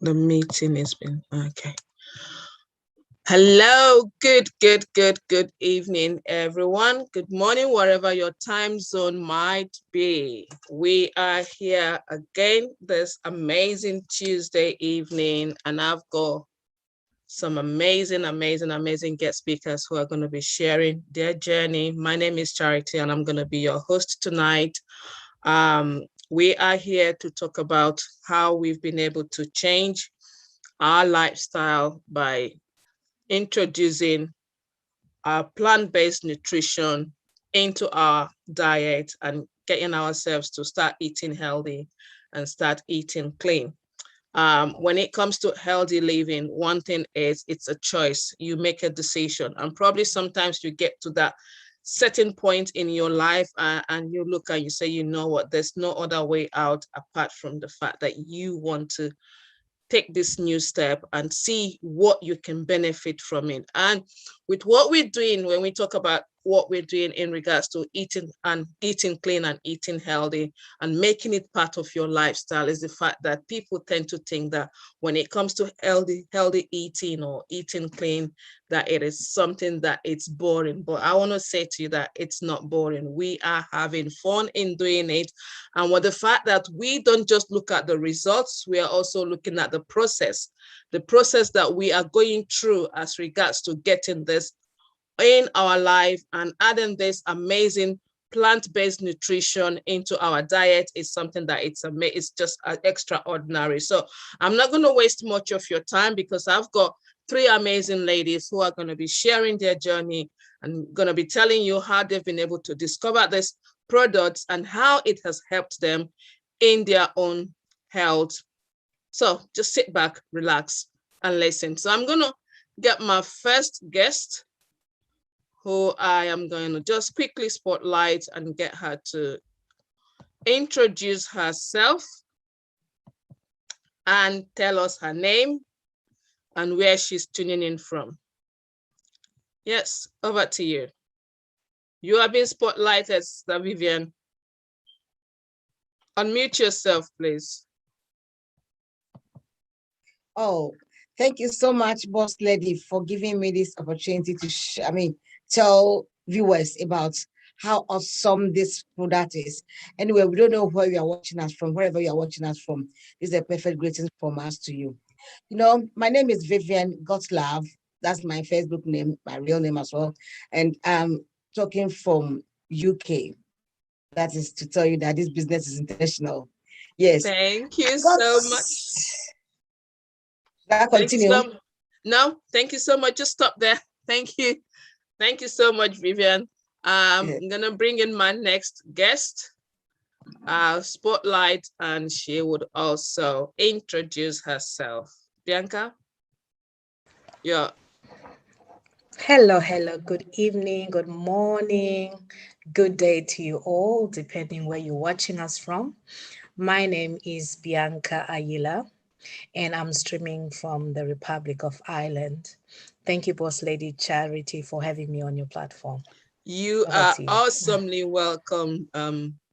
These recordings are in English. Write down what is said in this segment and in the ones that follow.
The meeting has been okay. Hello, good evening, everyone. Good morning, wherever your time zone might be. We are here again this amazing Tuesday evening, and I've got some amazing guest speakers who are going to be sharing their journey. My name is Charity, and I'm going to be your host tonight. We are here to talk about how we've been able to change our lifestyle by introducing our plant-based nutrition into our diet and getting ourselves to start eating healthy and start eating clean. When it comes to healthy living, one thing is it's a choice. You make a decision, and probably sometimes you get to that certain point in your life and you look and you say, you know what, there's no other way out apart from the fact that you want to take this new step and see what you can benefit from it. And with what we're doing, when we talk about what we're doing in regards to eating clean and eating healthy and making it part of your lifestyle, is the fact that people tend to think that when it comes to healthy eating or eating clean, that it is something that it's boring. But I want to say to you that it's not boring. We are having fun in doing it. And with the fact that we don't just look at the results, we are also looking at the process that we are going through as regards to getting this in our life, and adding this amazing plant-based nutrition into our diet is something that it's just extraordinary. So I'm not going to waste much of your time because I've got three amazing ladies who are going to be sharing their journey and going to be telling you how they've been able to discover this products and how it has helped them in their own health. So just sit back, relax, and listen. So I'm going to get my first guest, who I am going to just quickly spotlight and get her to introduce herself and tell us her name and where she's tuning in from. Yes, over to you. You are being spotlighted, Sister Vivian. Unmute yourself, please. Oh, thank you so much, Boss Lady, for giving me this opportunity to tell viewers about how awesome this product is. Anyway, we don't know where you are watching us from, wherever you are watching us from. This is a perfect greeting from us to you. You know, my name is Vivian Gottlav. That's my Facebook name, my real name as well. And I'm talking from UK. That is to tell you that this business is international. Yes. Thank you so much. That continue. No, thank you so much. Just stop there. Thank you. Thank you so much, Vivian. I'm gonna bring in my next guest, spotlight, and she would also introduce herself. Bianca? Yeah. Hello, good evening, good morning, good day to you all, depending where you're watching us from. My name is Bianca Ayila, and I'm streaming from the Republic of Ireland. Thank you, Boss Lady Charity, for having me on your platform. You are awesomely welcome,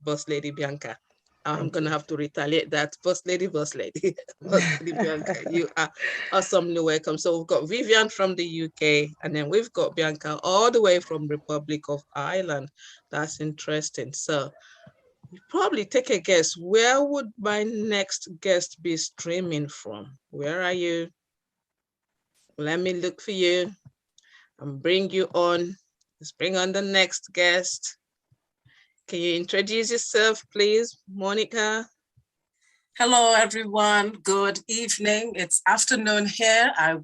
Boss Lady Bianca. I'm going to have to retaliate that. Boss Lady. Boss Lady Bianca, you are awesomely welcome. So we've got Vivian from the UK, and then we've got Bianca all the way from Republic of Ireland. That's interesting. So you probably take a guess. Where would my next guest be streaming from? Where are you? Let me look for you and bring you on. Let's bring on the next guest. Can you introduce yourself, please, Monica? Hello, everyone. Good evening. It's afternoon here. I'm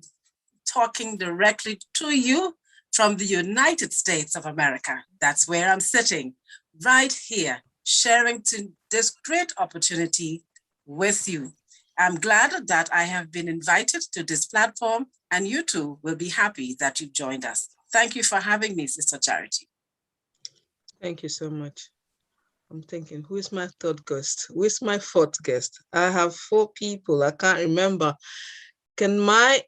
talking directly to you from the United States of America. That's where I'm sitting, right here, sharing this great opportunity with you. I'm glad that I have been invited to this platform, and you too will be happy that you joined us. Thank you for having me, Sister Charity. Thank you so much. I'm thinking, who is my third guest? Who is my fourth guest? I have 4 people. I can't remember. Can my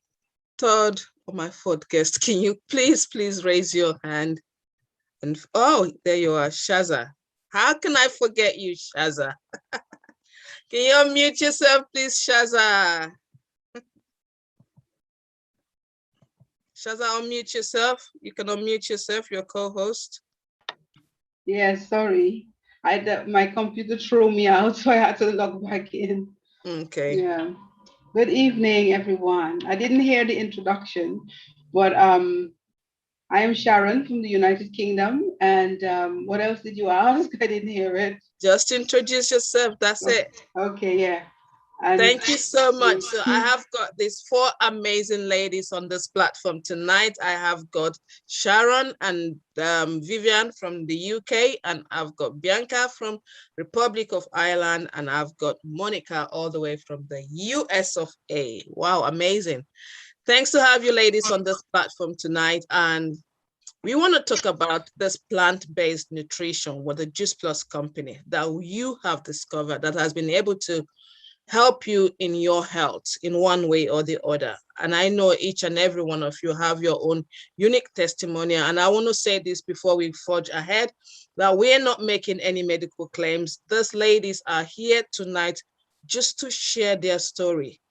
third or my fourth guest, can you please raise your hand? And oh, there you are, Shaza. How can I forget you, Shaza? Can you unmute yourself, please, Shaza? Shaza, unmute yourself. You can unmute yourself, your co-host. Yes, sorry. My computer threw me out, so I had to log back in. Okay. Yeah. Good evening, everyone. I didn't hear the introduction, but I am Sharon from the United Kingdom. And what else did you ask? I didn't hear it. Just introduce yourself. That's it. Okay, yeah. And thank you so much. So I have got these 4 amazing ladies on this platform tonight. I have got Sharon and Vivian from the UK, and I've got Bianca from Republic of Ireland, and I've got Monica all the way from the US of A. Wow, amazing. Thanks to have you ladies on this platform tonight. And we want to talk about this plant-based nutrition with the Juice Plus company that you have discovered that has been able to help you in your health in one way or the other. And I know each and every one of you have your own unique testimonial. And I want to say this before we forge ahead, that we're not making any medical claims. These ladies are here tonight just to share their story.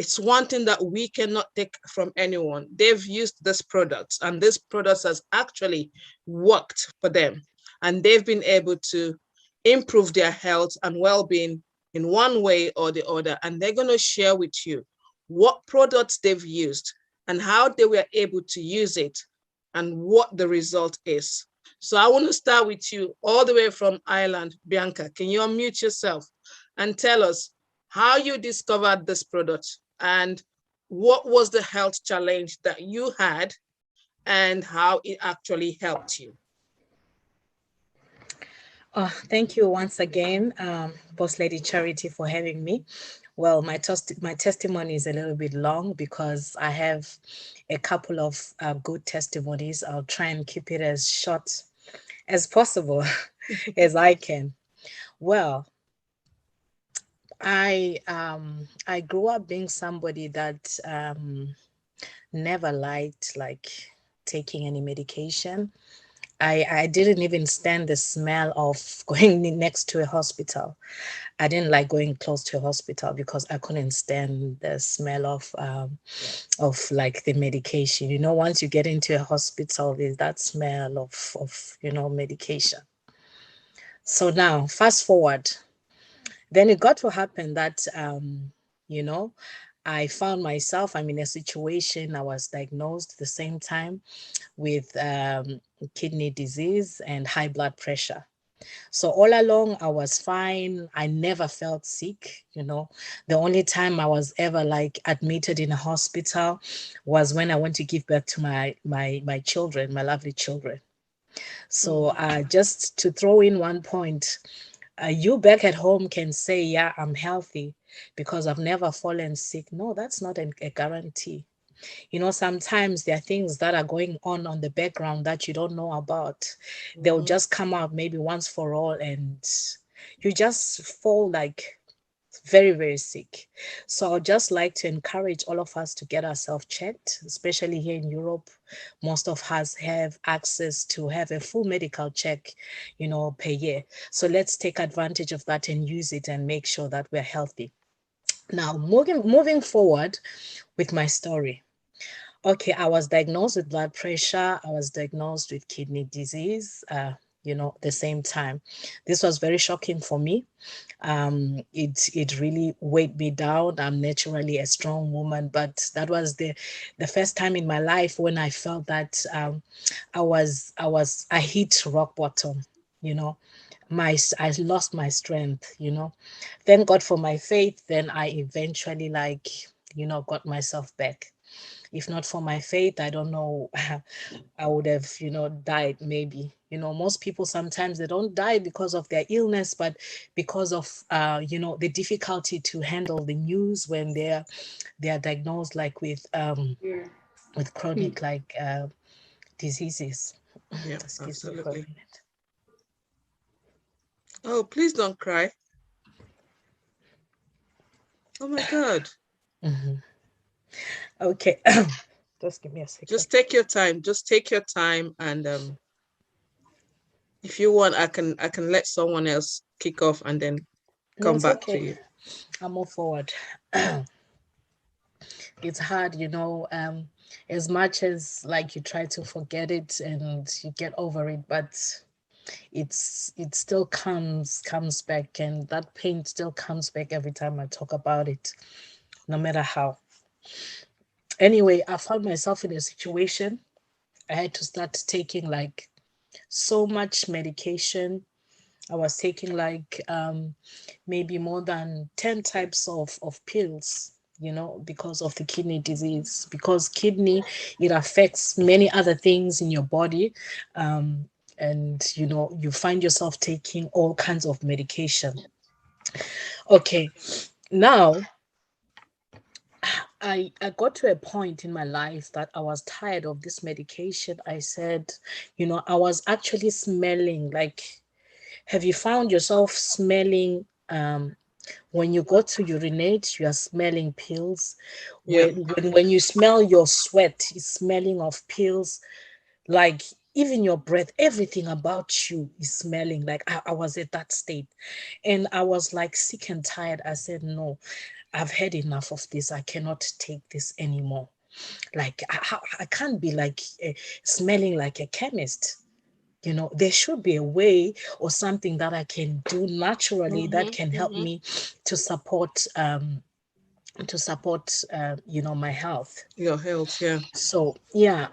It's one thing that we cannot take from anyone. They've used this product, and this product has actually worked for them. And they've been able to improve their health and well-being in one way or the other. And they're going to share with you what products they've used and how they were able to use it and what the result is. So I want to start with you all the way from Ireland. Bianca, can you unmute yourself and tell us how you discovered this product and what was the health challenge that you had and how it actually helped you? Oh, thank you once again, Boss Lady Charity, for having me. Well, my testimony is a little bit long because I have a couple of good testimonies. I'll try and keep it as short as possible as I can. Well, I grew up being somebody that never liked like taking any medication. I didn't even stand the smell of going next to a hospital. I didn't like going close to a hospital because I couldn't stand the smell of like the medication. You know, once you get into a hospital, there's that smell of medication. So now, fast forward, then it got to happen that you know, I found myself, I'm in a situation, I was diagnosed at the same time with kidney disease and high blood pressure. So all along, I was fine. I never felt sick. The only time I was ever like admitted in a hospital was when I went to give birth to my children, my lovely children. So just to throw in one point, you back at home can say, yeah, I'm healthy because I've never fallen sick. No, that's not a guarantee. Sometimes there are things that are going on the background that you don't know about. They'll just come out maybe once for all, and you just fall like very, very sick. So I'd just like to encourage all of us to get ourselves checked, especially here in Europe. Most of us have access to have a full medical check, per year. So let's take advantage of that and use it and make sure that we're healthy. Now, moving forward with my story. Okay, I was diagnosed with blood pressure. I was diagnosed with kidney disease, the same time. This was very shocking for me. It really weighed me down. I'm naturally a strong woman, but that was the first time in my life when I felt that I hit rock bottom. I lost my strength. Thank God for my faith. Then I eventually got myself back. If not for my faith, I don't know, I would have, died maybe. Most people sometimes they don't die because of their illness, but because of, the difficulty to handle the news when they are diagnosed like with chronic diseases. Yeah, Excuse me for a absolutely. minute. Oh, please don't cry. Oh my God. Okay. Just give me a second. Just take your time. Just take your time. And if you want, I can let someone else kick off and then come back to you. I'll move forward. it's hard, as much as like you try to forget it and you get over it, but it still comes back, and that pain still comes back every time I talk about it, no matter how. Anyway, I found myself in a situation. I had to start taking like so much medication. I was taking like maybe more than 10 types of pills, because of the kidney disease. Because kidney, it affects many other things in your body. And you find yourself taking all kinds of medication. Okay, now I got to a point in my life that I was tired of this medication. I said, I was actually smelling like, have you found yourself smelling when you go to urinate, you are smelling pills. Yeah. When you smell your sweat, it's smelling of pills. Like even your breath, everything about you is smelling. Like I was at that state. And I was like sick and tired. I said, no, I've had enough of this. I cannot take this anymore. Like I can't be like smelling like a chemist. There should be a way or something that I can do naturally that can help me to support my health. Your health, yeah. So yeah,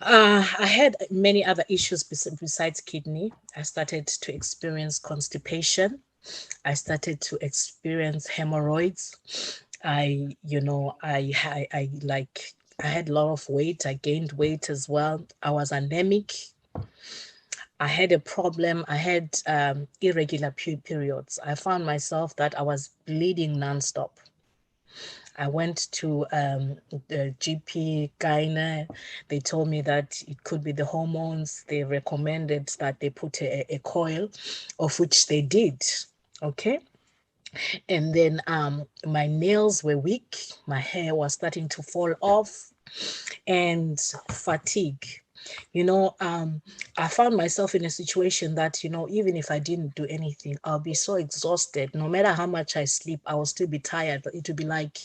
I had many other issues besides kidney. I started to experience constipation. I started to experience hemorrhoids. I like, I had a lot of weight. I gained weight as well. I was anemic. I had a problem. I had irregular periods. I found myself that I was bleeding nonstop. I went to the GP gyna. They told me that it could be the hormones. They recommended that they put a coil, of which they did. Okay. And then my nails were weak. My hair was starting to fall off, and fatigue. I found myself in a situation that, even if I didn't do anything, I'll be so exhausted. No matter how much I sleep, I will still be tired. It would be like,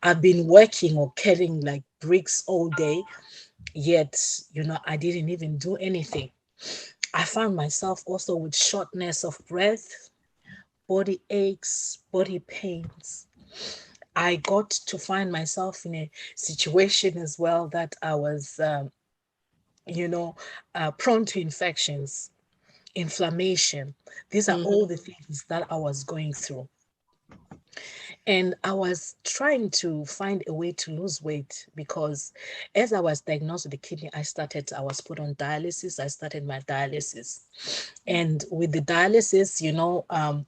I've been working or carrying like bricks all day, yet, I didn't even do anything. I found myself also with shortness of breath, body aches, body pains. I got to find myself in a situation as well that I was, prone to infections, inflammation. These are all the things that I was going through. And I was trying to find a way to lose weight because as I was diagnosed with the kidney, I was put on dialysis. I started my dialysis. And with the dialysis,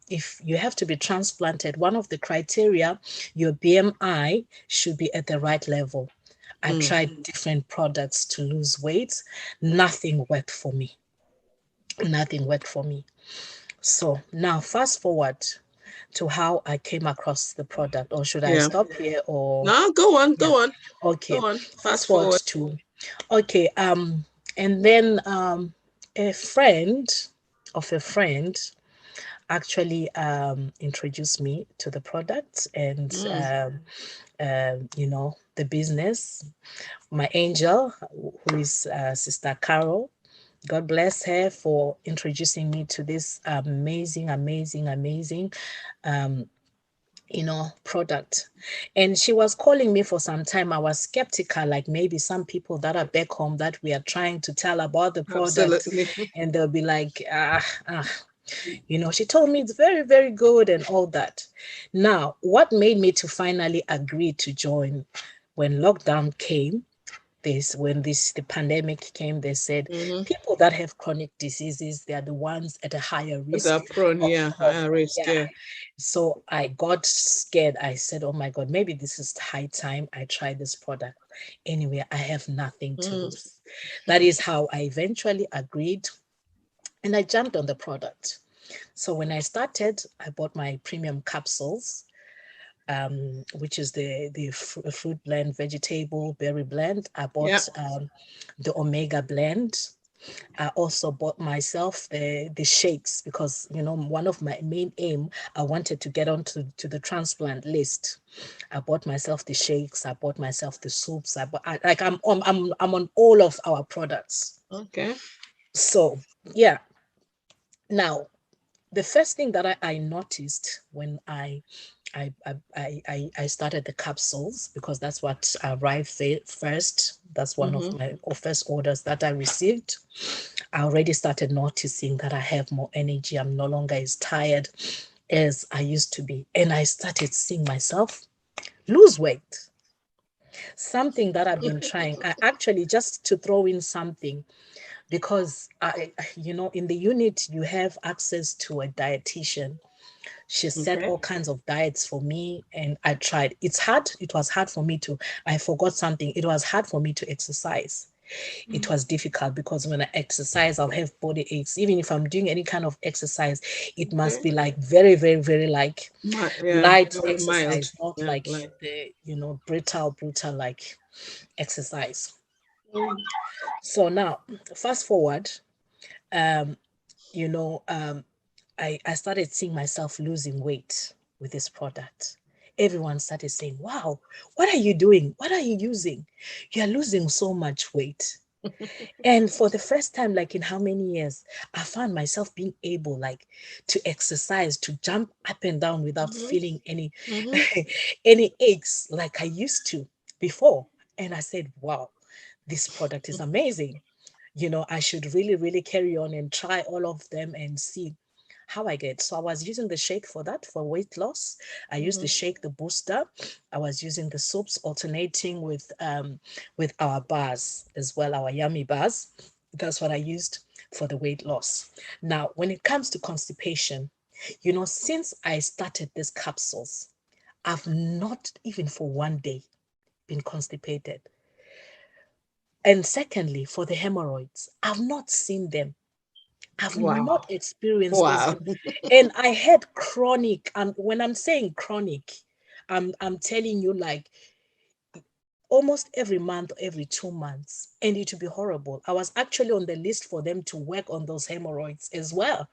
if you have to be transplanted, one of the criteria, your BMI should be at the right level. I tried different products to lose weight. Nothing worked for me. Nothing worked for me. So now fast forward to how I came across the product, or should I Yeah. stop here? Or No, go on, yeah, go on, okay. go on. Fast Fast forward forward. to okay. And then a friend of a friend actually introduced me to the product and the business. My angel, who is Sister Carol, God bless her for introducing me to this amazing, amazing, amazing product. And she was calling me for some time. I was skeptical, like maybe some people that are back home that we are trying to tell about the product, Absolutely. and they'll be like, she told me it's very, very good and all that. Now, what made me to finally agree to join when lockdown came, when the pandemic came, they said people that have chronic diseases, they are the ones at a higher risk They're prone, of, yeah, higher risk, yeah. yeah. So I got scared. I said, oh my God, maybe this is high time I try this product. Anyway, I have nothing to lose. That is how I eventually agreed, and I jumped on the product. So when I started, I bought my premium capsules, which is the fruit blend, vegetable berry blend. I Yeah. bought the omega blend. I also bought myself the shakes because, you know, one of my main aim, I wanted to get onto to the transplant list. I bought myself the shakes. I bought myself the soups. I'm on all of our products. Okay. So yeah. Now, the first thing that I noticed when I started the capsules, because that's what arrived first. That's one of my first orders that I received. I already started noticing that I have more energy. I'm no longer as tired as I used to be. And I started seeing myself lose weight. Something that I've been trying. I actually, just to throw in something, because you know, in the unit, you have access to a dietitian. She set Okay. all kinds of diets for me, and I tried. It's hard. It was hard for me to, I forgot something. It was hard for me to exercise. It was difficult because when I exercise, I'll have body aches. Even if I'm doing any kind of exercise, it must Okay. be like very, very, very like Yeah, light very mild. exercise, not Yeah, like like. the, you know, brutal like exercise. Mm. So now, fast forward, um, you know, I started seeing myself losing weight with this product. Everyone started saying, wow, what are you doing? What are you using? You're losing so much weight. And for the first time, like in how many years, I found myself being able like to exercise, to jump up and down without Mm-hmm. feeling any Mm-hmm. any aches like I used to before. And I said, wow, this product is amazing. You know, I should really, really carry on and try all of them and see how I get. So I was using the shake for that, for weight loss. I used the shake, the booster. I was using the soups, alternating with our bars as well, our yummy bars. That's what I used for the weight loss. Now, when it comes to constipation, you know, since I started these capsules, I've not even for one day been constipated. And secondly, for the hemorrhoids, I've not seen them. I've Wow. not experienced those. Wow. And I had chronic, and when I'm saying chronic, I'm telling you like almost every month, every 2 months, and it would be horrible. I was actually on the list for them to work on those hemorrhoids as well.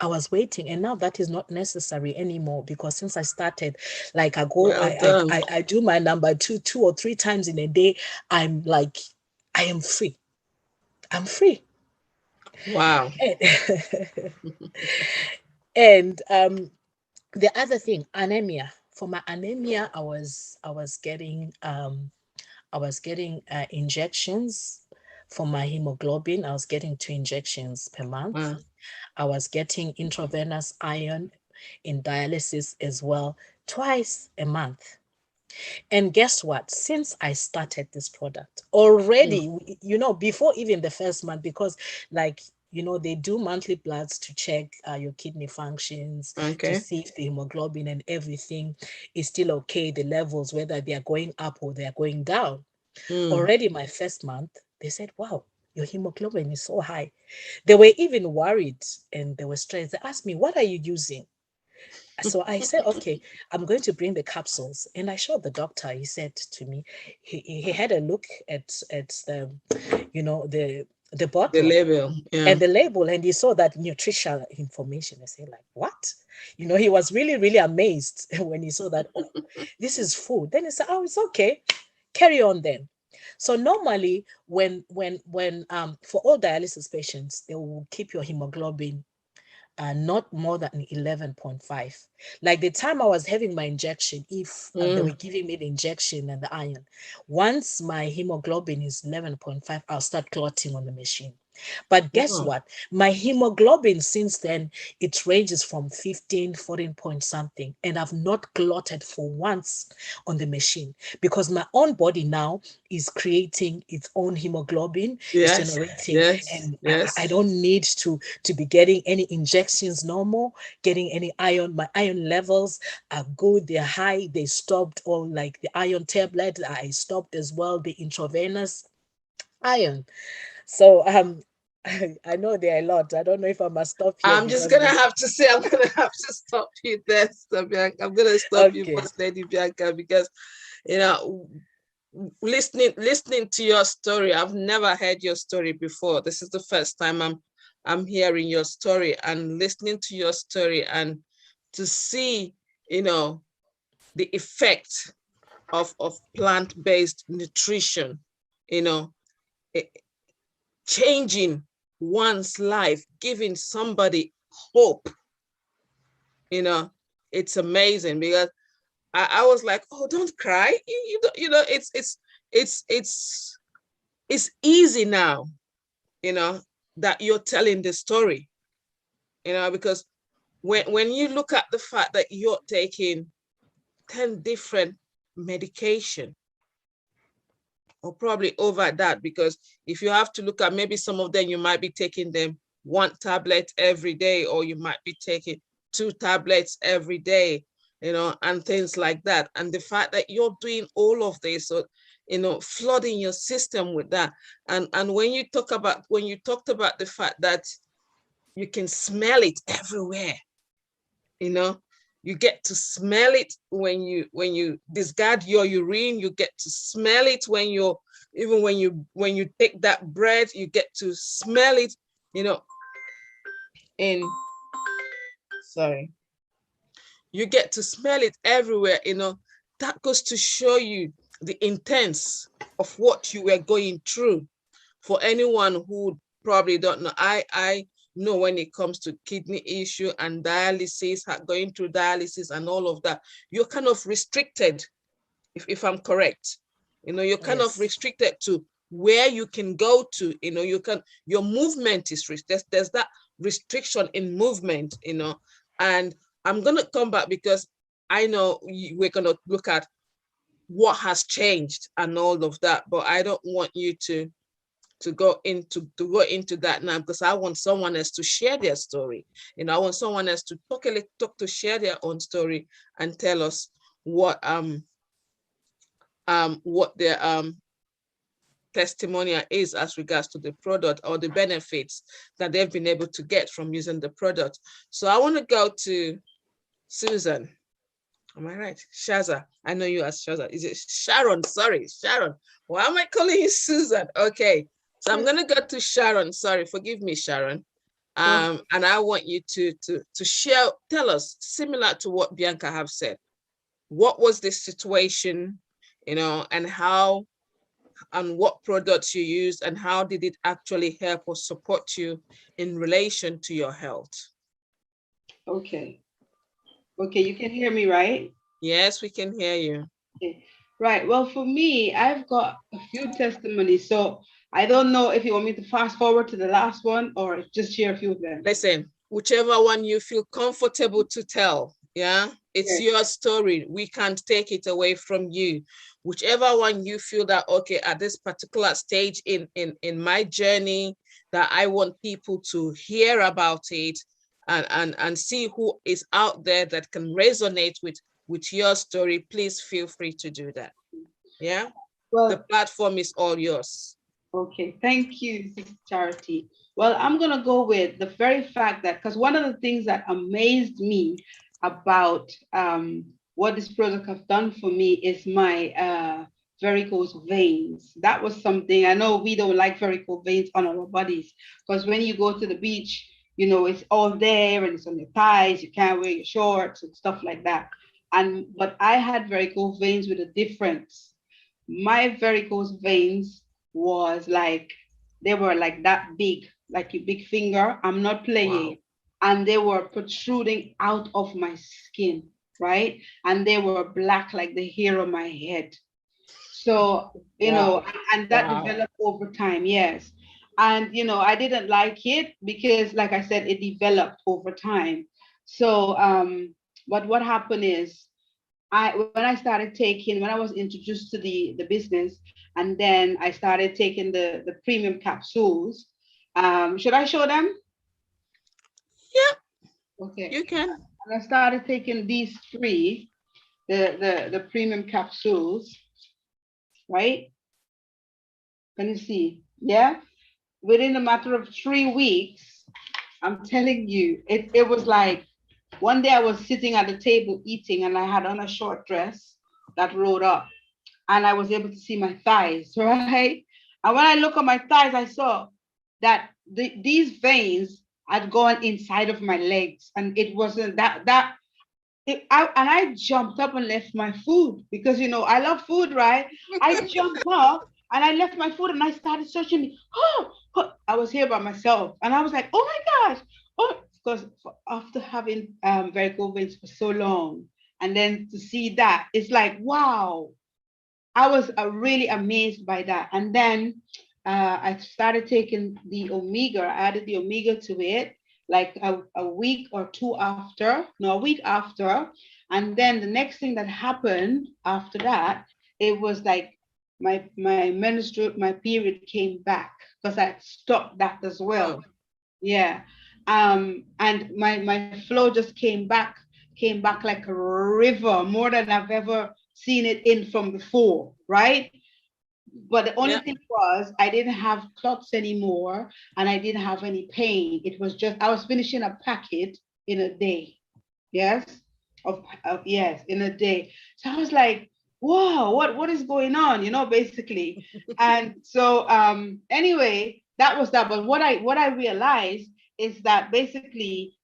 I was waiting, and now that is not necessary anymore because since I started, like I go, Well done. I do my number two or three times in a day. I'm like, I am free. I'm free. Wow. And, and the other thing, anemia. For my anemia, I was getting injections for my hemoglobin. I was getting 2 injections per month. Wow. I was getting intravenous iron in dialysis as well, twice a month. And guess what? Since I started this product already, you know, before even the first month, because like, you know, they do monthly bloods to check your kidney functions, to Okay. see if the hemoglobin and everything is still okay, the levels, whether they are going up or they are going down. Mm. Already my first month, they said, wow, your hemoglobin is so high. They were even worried and they were stressed. They asked me, what are you using? So I said, okay, I'm going to bring the capsules. And I showed the doctor. He said to me, he had a look at the, you know, the The bottle label. Yeah. and the label, and he saw that nutritional information. I said, like, what? You know, he was really, really amazed when he saw that, oh, this is food. Then he said, oh, it's okay. Carry on then. So normally when for all dialysis patients, they will keep your hemoglobin not more than 11.5. Like the time I was having my injection, if they were Mm. giving me the injection and the iron, once my hemoglobin is 11.5, I'll start clotting on the machine. But guess Wow. what? My hemoglobin since then, it ranges from 15, 14 point something. And I've not clotted for once on the machine because my own body now is creating its own hemoglobin, is Yes. generating, Yes. and I Yes. don't need to be getting any injections no more, getting any iron. My iron levels are good, they're high, they stopped all like the iron tablet. I stopped as well, the intravenous iron. So I know there are a lot. I don't know if I must stop here I'm just because gonna there's have to say I'm gonna have to stop you there, Sister Bianca. I'm gonna stop you, okay. First Lady Bianca, because you know listening to your story. I've never heard your story before. This is the first time I'm hearing your story and listening to your story, and to see, the effect of plant-based nutrition, it, changing one's life, giving somebody hope. It's amazing, because I was like, oh, don't cry. It's easy now, that you're telling the story, because when you look at the fact that you're taking 10 different medication, or probably over that, because if you have to look at, maybe some of them, you might be taking them 1 tablet every day, or you might be taking 2 tablets every day, and things like that. And the fact that you're doing all of this, so, flooding your system with that. And when you talked about the fact that you can smell it everywhere, you get to smell it when you discard your urine. You get to smell it when you take that bread, you get to smell it, in sorry you get to smell it everywhere. That goes to show you the intense of what you were going through. For anyone who probably don't know, I know, when it comes to kidney issue and dialysis, going through dialysis and all of that, you're kind of restricted, if I'm correct. You're kind of restricted to where you can go to. Your movement is restricted. There's that restriction in movement. And I'm gonna come back, because I know we're gonna look at what has changed and all of that, but I don't want you to go into that now, because I want someone else to share their story. I want someone else to to share their own story and tell us what their testimonial is as regards to the product, or the benefits that they've been able to get from using the product. So I want to go to Susan. Am I right? Shaza. I know you as Shaza. Is it Sharon? Sorry, Sharon. Why am I calling you Susan? Okay. So I'm going to go to Sharon. Sorry, forgive me, Sharon. And I want you to share, tell us, similar to what Bianca have said, what was the situation, and how, and what products you used, and how did it actually help or support you in relation to your health? Okay. Okay, you can hear me, right? Yes, we can hear you. Okay. Right. Well, for me, I've got a few testimonies. So I don't know if you want me to fast forward to the last one or just share a few of them. Listen, whichever one you feel comfortable to tell. Yeah, it's your story. We can't take it away from you. Whichever one you feel that, okay, at this particular stage in my journey, that I want people to hear about it, and see who is out there that can resonate with your story, please feel free to do that. Yeah, well, the platform is all yours. Okay, thank you, Sister Charity. Well, I'm gonna go with the very fact that, because one of the things that amazed me about what this product has done for me is my varicose veins. That was something, I know we don't like varicose veins on our bodies, because when you go to the beach, it's all there and it's on your thighs, you can't wear your shorts and stuff like that. But I had varicose veins with a difference. My varicose veins was like, they were like that big, like your big finger. I'm not playing. Wow. And they were protruding out of my skin, right? And they were black like the hair on my head. So, and that developed over time, yes. And, I didn't like it because, like I said, it developed over time. So, but what happened is, when I was introduced to the business, and then I started taking the premium capsules. Should I show them? Yeah. Okay. You can. And I started taking these 3, the premium capsules, right? Can you see? Yeah. Within a matter of 3 weeks, I'm telling you, it was like, one day I was sitting at the table eating, and I had on a short dress that rolled up. and I was able to see my thighs, right? And when I look at my thighs, I saw that these veins had gone inside of my legs, and it wasn't and I jumped up and left my food because I love food, right? I jumped up and I left my food and I started searching. Oh, I was here by myself and I was like, oh my gosh, oh, because after having varicose veins for so long, and then to see that, it's like, wow. I was really amazed by that. And then I started taking the omega. I added the omega to it like a week or two after, no, a week after. And then the next thing that happened after that, it was like my period came back because I stopped that as well. Oh. Yeah. And my flow just came back like a river, more than I've ever seen it in from before, right? But the only Yeah. thing was I didn't have clots anymore and I didn't have any pain. It was just I was finishing a packet in a day. Yes. Yes, in a day. So I was like, wow, what is going on? Basically. And so anyway, that was that. But what I realized is that basically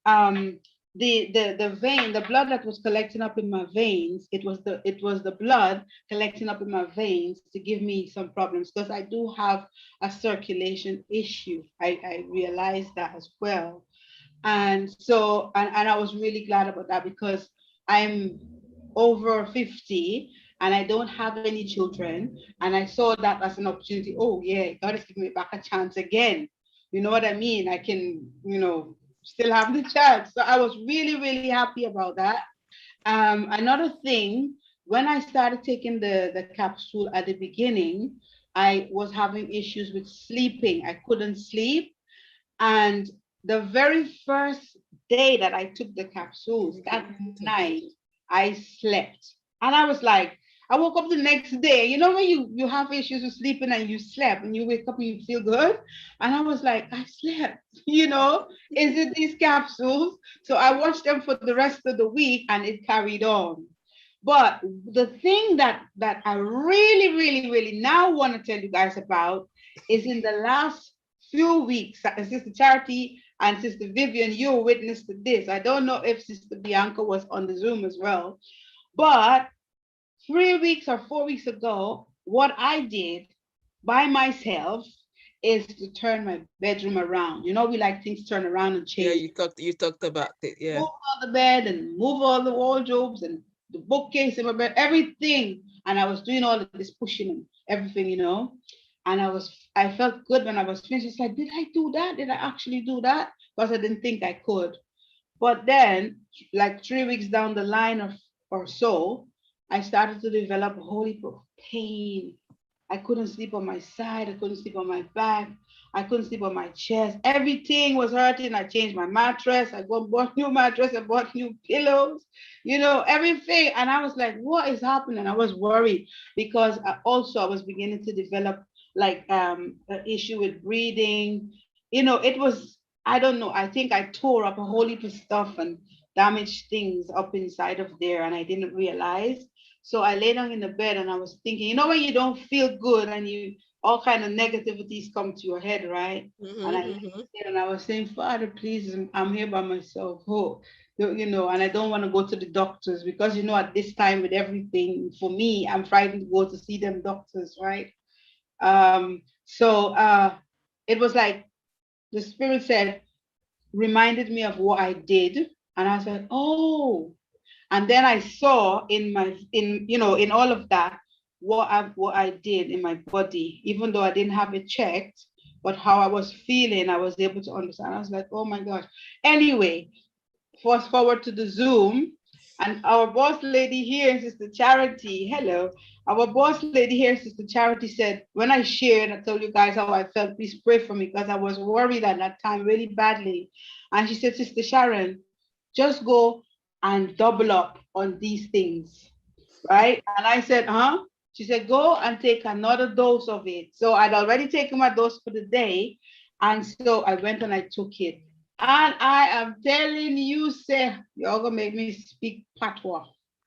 the vein, the blood that was collecting up in my veins, it was the blood collecting up in my veins to give me some problems because I do have a circulation issue. I realized that as well. And so and I was really glad about that because I'm over 50 and I don't have any children, and I saw that as an opportunity. Oh yeah, God is giving me back a chance again. You know what I mean? I can still have the chance. So I was really really happy about that. Another thing, when I started taking the capsule at the beginning, I was having issues with sleeping. I couldn't sleep. And the very first day that I took the capsules, that night, I slept. And I was like, I woke up the next day. You know when you have issues with sleeping and you slept and you wake up and you feel good? And I was like, I slept, is it these capsules? So I watched them for the rest of the week and it carried on. But the thing that I really, really, really now want to tell you guys about is in the last few weeks, Sister Charity and Sister Vivian, you witnessed this. I don't know if Sister Bianca was on the Zoom as well, but 3 weeks or 4 weeks ago, what I did by myself is to turn my bedroom around. We like things turn around and Yeah, change. you talked about it. Yeah. Move all the bed and move all the wardrobes and the bookcase in my bed, everything. And I was doing all of this pushing and everything. And I felt good when I was finished. It's like, did I do that? Did I actually do that? Because I didn't think I could. But then, like 3 weeks down the line or so, I started to develop a whole heap of pain. I couldn't sleep on my side. I couldn't sleep on my back. I couldn't sleep on my chest. Everything was hurting. I changed my mattress. I bought new mattress. I bought new pillows, everything. And I was like, what is happening? I was worried because I was beginning to develop like an issue with breathing. It was, I don't know. I think I tore up a whole heap of stuff and damaged things up inside of there. And I didn't realize. So I lay down in the bed and I was thinking, when you don't feel good and all kind of negativities come to your head, right? And I lay there and I was saying, Father, please, I'm here by myself. Oh, and I don't want to go to the doctors because, at this time with everything, for me, I'm frightened to go to see them doctors, right? So it was like the Spirit reminded me of what I did. And I was like, oh, and then I saw in all of that what I did in my body, even though I didn't have it checked, but how I was feeling, I was able to understand. I was like, oh my gosh. Anyway, fast forward to the Zoom, and our boss lady here, Sister Charity, hello. Our boss lady here, Sister Charity, said, when I shared, I told you guys how I felt, please pray for me because I was worried at that time really badly. And she said, Sister Sharon, just go and double up on these things, right? And I said, huh? She said, go and take another dose of it. So I'd already taken my dose for the day. And so I went and I took it. And I am telling you, sir, you're going to make me speak patois.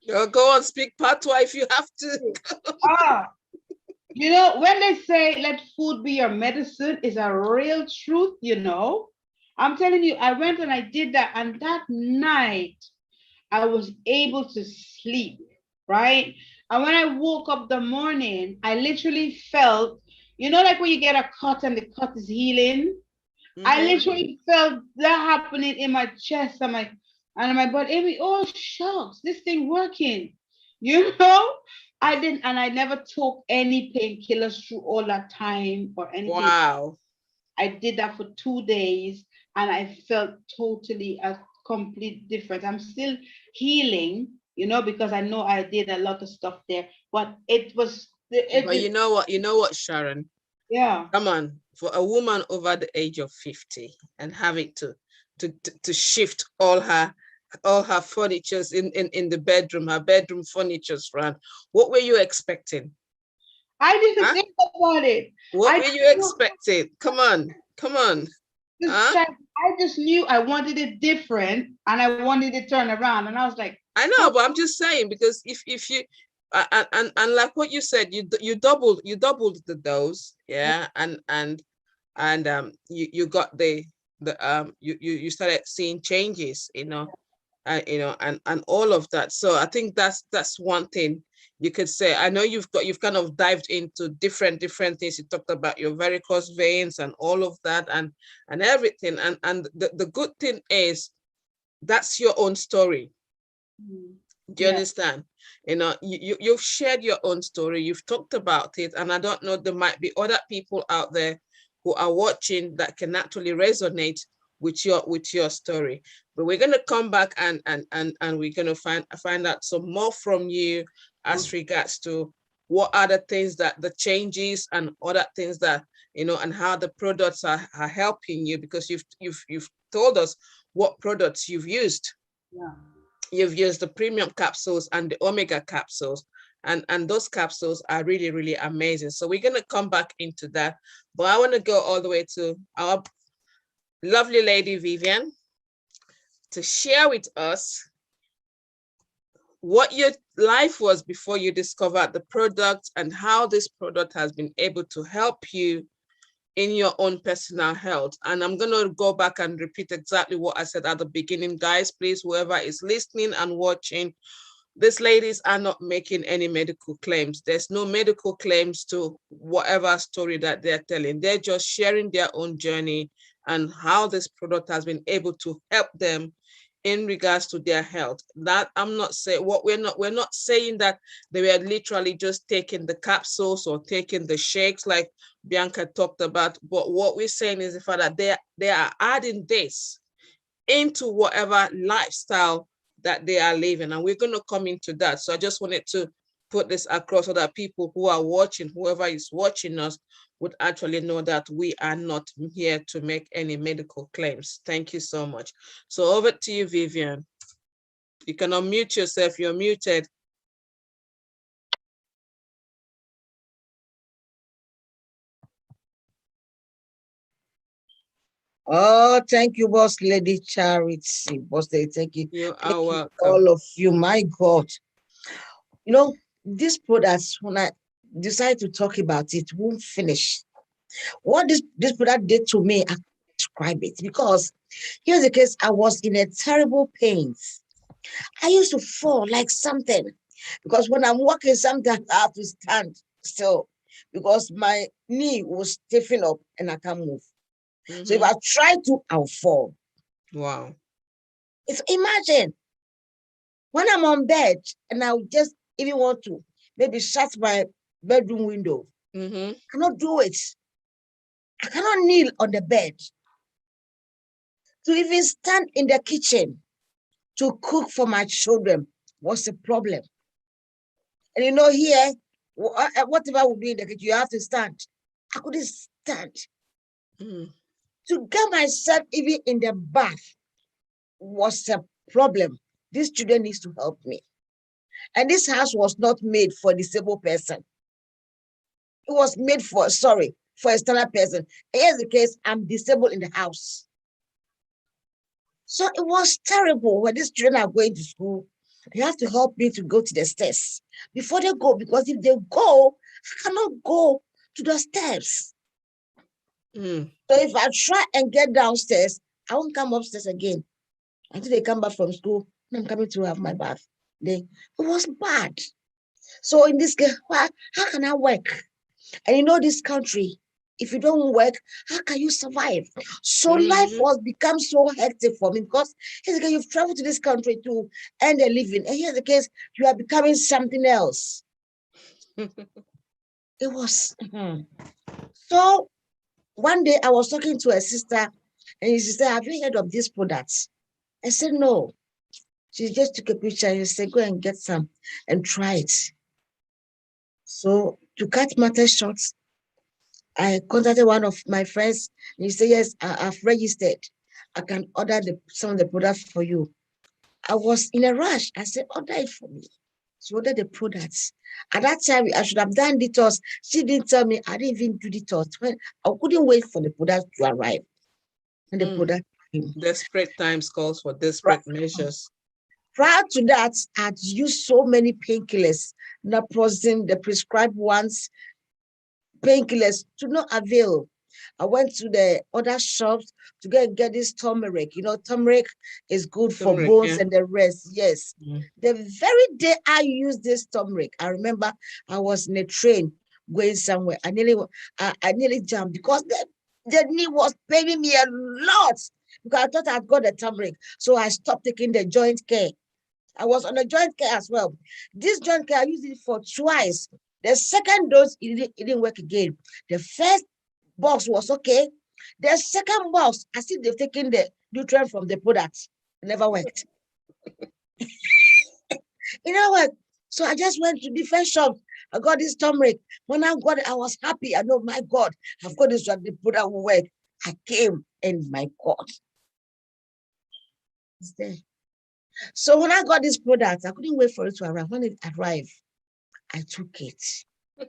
Go on, speak patois if you have to. Ah, you know, when they say let food be your medicine, is a real truth, you know. I'm telling you, I went and I did that, and that night I was able to sleep, right? And when I woke up the morning, I literally felt, you know, like when you get a cut and the cut is healing. I literally felt that happening in my chest and my body. Amy, oh shucks, this thing working. You know, I didn't, and I never took any painkillers through all that time or anything. Wow. I did that for 2 days, and I felt totally a complete difference. I'm still healing, you know, because I know I did a lot of stuff there, but it was But you know what? You know what, Sharon? yeah. Come on, for a woman over the age of 50 and having to shift all her furnitures in the bedroom, her bedroom furnitures around. What were you expecting? I didn't Huh? think about it. What I were you expecting? Come on, come on. Huh? I just knew I wanted it different and I wanted it turned around. And I was like, I know, but I'm just saying, because if you and like what you said, you doubled the dose, yeah, and you got the you started seeing changes, you know, and all of that. So I think that's one thing you could say. I know you've kind of dived into different things. You talked about your varicose veins and all of that and everything. And the good thing is that's your own story. Do you yeah, understand? You know, you've shared your own story, you've talked about it, and I don't know, there might be other people out there who are watching that can actually resonate with your story. But we're gonna come back and we're gonna find out some more from you as regards to what are the things that the changes and other things that and how the products are helping you, because you've told us what products you've used. yeah. You've used the premium capsules and the omega capsules, and those capsules are really, really amazing. So we're going to come back into that, but I want to go all the way to our lovely lady Vivian to share with us what your life was before you discovered the product and how this product has been able to help you in your own personal health. And I'm going to go back and repeat exactly what I said at the beginning. Guys, please, whoever is listening and watching, these ladies are not making any medical claims. There's no medical claims to whatever story that they're telling. They're just sharing their own journey and how this product has been able to help them in regards to their health. That I'm not saying, what we're not saying that they were literally just taking the capsules or taking the shakes like Bianca talked about, but what we're saying is the fact that they are adding this into whatever lifestyle that they are living, and we're going to come into that. So I just wanted to put this across so that people who are watching, whoever is watching us, would actually know that we are not here to make any medical claims. Thank you so much. So over to you, Vivian. You can unmute yourself. You're muted. Oh, thank you, Boss Lady Charity. Boss Lady, thank you. You Thank are you, welcome. all of you. My God. You know, this product, when I decide to talk about it, won't finish. What this product did to me, I can't describe it, because here's the case. I was in a terrible pain. I used to fall like something, because when I'm walking, sometimes I have to stand still because my knee was stiffen up and I can't move. So if I try to, I'll fall. Wow. Imagine when I'm on bed and I just even want to maybe shut my bedroom window. I cannot do it. I cannot kneel on the bed. To even stand in the kitchen to cook for my children was a problem. And here, whatever would be in the kitchen, you have to stand. I couldn't stand. To get myself even in the bath was a problem. These children needs to help me. And this house was not made for a disabled person. It was made for a standard person. And here's the case, I'm disabled in the house. So it was terrible when these children are going to school. They have to help me to go to the stairs before they go, because if they go, I cannot go to the steps. Mm. So if I try and get downstairs, I won't come upstairs again until they come back from school. I'm coming to have my bath. It was bad. So in this case, how can I work? And you know, this country, if you don't work, how can you survive? So life was become so hectic for me, because here's the case, you've traveled to this country to earn a living, and here's the case, you are becoming something else. It was so. One day I was talking to a sister, and she said, "Have you heard of these products?" I said, "No." She just took a picture and said, "Go and get some and try it." So to cut matters short, I contacted one of my friends, and he said, "Yes, I've registered. I can order some of the products for you." I was in a rush. I said, "Order it for me." She ordered the products. At that time, I should have done detox. She didn't tell me. I didn't even do detox. When I couldn't wait for the products to arrive. And the product came. Desperate times calls for desperate measures. Prior to that, I'd used so many painkillers, naproxen, the prescribed ones, painkillers, to no avail. I went to the other shops to get this turmeric. You know, turmeric is good for bones and the rest. Yes. The very day I used this turmeric, I remember I was in a train going somewhere. I nearly jumped, because the knee was paining me a lot, because I thought I'd got the turmeric. So I stopped taking the joint care. I was on a joint care as well. This joint care, I used it for twice. The second dose, it didn't work again. The first box was okay. The second box, I see they've taken the nutrient from the product. It never worked. It never worked. So I just went to different shops. I got this turmeric. When I got it, I was happy. I know, my God, I've got this drug, the product will work. I came, and my God, it's there. So when I got this product, I couldn't wait for it to arrive. When it arrived, I took it.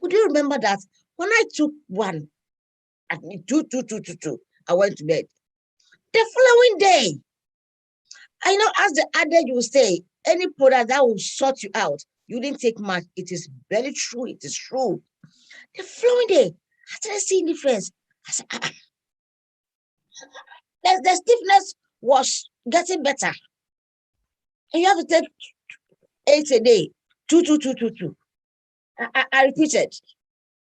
Would you remember that? When I took one, I mean, two, I went to bed. The following day, I know, as the adage you say, any product that will sort you out, you didn't take much. It is very true. It is true. The following day, I started seeing difference. I said, the stiffness was getting better. And you have to take 8 a day, two. I repeated.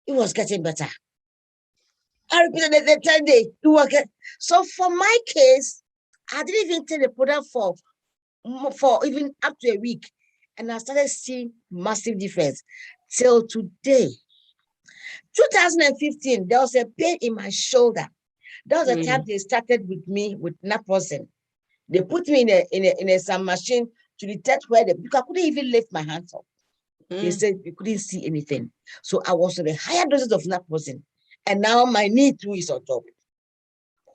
It was getting better. I repeated the 10 day. It was so for my case, I didn't even take the product for even up to a week. And I started seeing massive difference till today. 2015, there was a pain in my shoulder. That was the time they started with me with naproxen. They put me in some machine to detect because I couldn't even lift my hands up. They said we couldn't see anything. So I was on the higher doses of naproxen. And now my knee too is on top.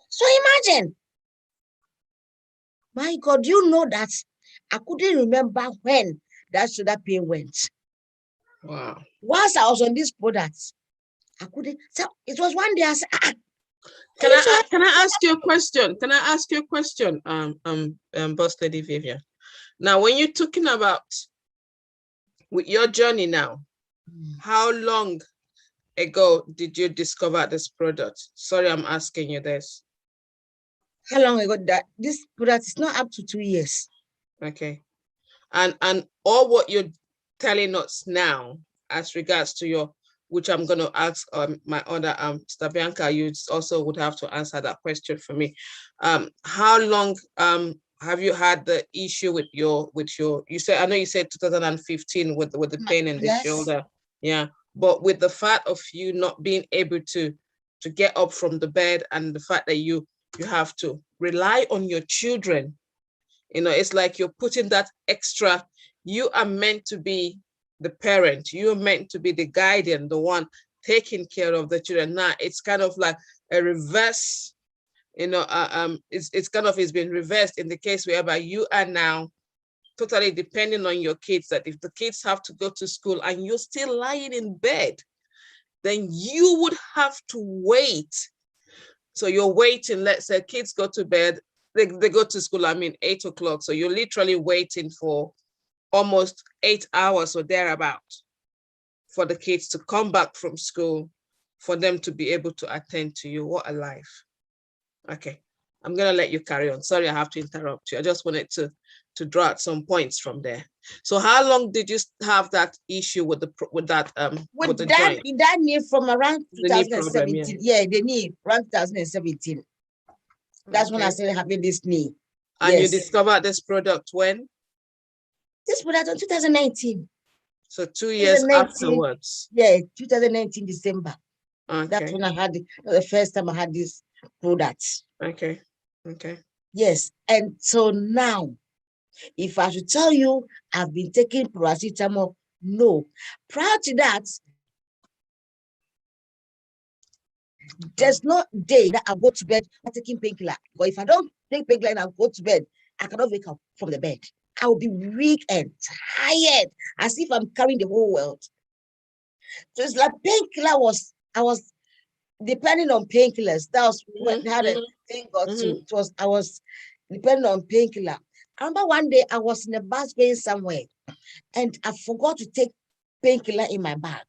So imagine. My God, you know that I couldn't remember when that shoulder pain went. Wow. Once I was on this product, I couldn't. So it was one day I said, Can I ask you a question? Can I ask you a question, Boss Lady Vivian? Now, when you're talking about with your journey now, how long ago did you discover this product? Sorry, I'm asking you this. How long ago that this product is not up to 2 years. Okay. And all what you're telling us now as regards to your, which I'm going to ask my other Mr. Bianca, you also would have to answer that question for me. How long have you had the issue with your you said, I know you said 2015 with the pain in the shoulder. Yeah. But with the fact of you not being able to get up from the bed, and the fact that you have to rely on your children, you know, it's like you're putting that extra. You are meant to be the parent. You're meant to be the guardian, the one taking care of the children. Now it's kind of like a reverse, you know, it's been reversed in the case whereby you are now totally depending on your kids, that if the kids have to go to school and you're still lying in bed, then you would have to wait. So you're waiting, let's say kids go to bed, they go to school, 8 o'clock. So you're literally waiting for almost 8 hours or thereabout for the kids to come back from school, for them to be able to attend to you. What a life. Okay, I'm gonna let you carry on. Sorry, I have to interrupt you. I just wanted to draw out some points from there. So how long did you have that issue with the with the joint? That knee from around The knee problem, 2017. Yeah, the knee around 2017. That's when I started having this knee. And you discovered this product when? This product in 2019. So 2 years afterwards. Yeah, 2019 December. Okay. That's when I had the first time I had this product. Okay. Okay. Yes, and so now, if I should tell you I've been taking paracetamol, no. Prior to that, there's no day that I go to bed not taking painkiller. But if I don't take painkiller and I go to bed, I cannot wake up from the bed. I will be weak and tired, as if I'm carrying the whole world. So it's like painkiller I was depending on painkillers. That was how the thing got to. I was depending on painkiller. I remember one day I was in a bus going somewhere, and I forgot to take painkiller in my bag.